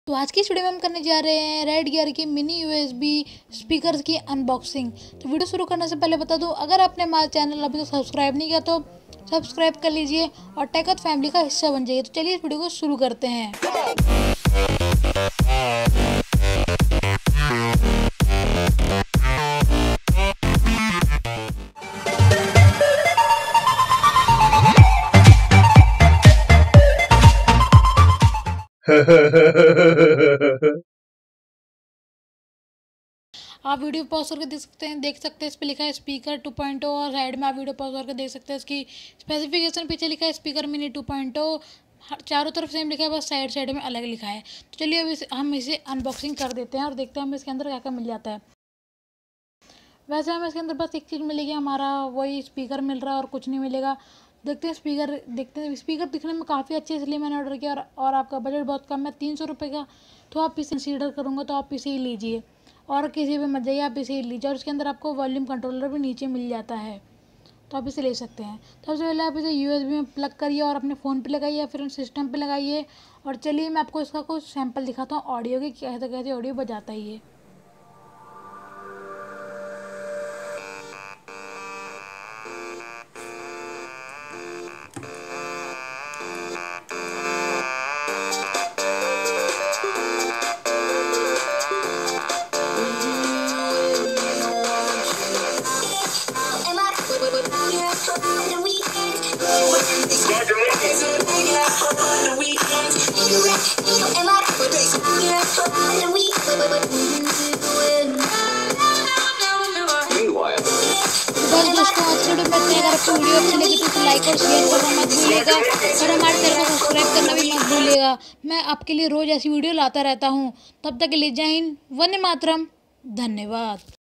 तो आज की इस वीडियो में हम करने जा रहे हैं रेडगियर की मिनी यूएसबी स्पीकर्स की अनबॉक्सिंग। तो वीडियो शुरू करने से पहले बता दूं, अगर आपने हमारा चैनल अभी तक सब्सक्राइब नहीं किया तो सब्सक्राइब कर लीजिए और टेक फैमिली का हिस्सा बन जाइए। तो चलिए इस वीडियो को शुरू करते हैं। आप वीडियो पॉज करके देख सकते हैं इस पे लिखा है स्पीकर 2.0 और साइड में आप वीडियो पॉज करके देख सकते हैं इसकी स्पेसिफिकेशन। पीछे लिखा है स्पीकर मिनी 2.0, चारों तरफ सेम लिखा है, बस साइड साइड में अलग लिखा है। तो चलिए अब हम इसे अनबॉक्सिंग कर देते हैं और देखते हैं हमें इसके अंदर क्या क्या मिल जाता है। वैसे हमें इसके अंदर बस एक चीज़ मिलेगी, हमारा वही स्पीकर मिल रहा है और कुछ नहीं मिलेगा। देखते हैं स्पीकर दिखने में काफ़ी अच्छे, इसलिए मैंने ऑर्डर किया। और आपका बजट बहुत कम है, 300 रुपये का, तो आप इसे कंसीडर करूँगा तो आप इसे ही लीजिए और किसी भी मत जाइए, आप इसे ही लीजिए। और इसके अंदर आपको वॉल्यूम कंट्रोलर भी नीचे मिल जाता है, तो आप इसे ले सकते हैं। तो सबसे पहले आप इसे यूएसबी में प्लग करिए और अपने फ़ोन पे लगाइए या फिर सिस्टम पे लगाइए। और चलिए मैं आपको इसका कुछ सैंपल दिखाता हूँ ऑडियो की, कैसे कैसे ऑडियो बजाता है ये। बस दोस्तों, आज की वीडियो में इतना ही। अगर आपको वीडियो अच्छी लगी तो लाइक और शेयर करना मत भूलिएगा और हमारे चैनल को सब्सक्राइब करना भी मत भूलिएगा। मैं आपके लिए रोज़ ऐसी वीडियो लाता रहता हूँ। तब तक के लिए जय हिंद, वंदे मातरम, धन्यवाद।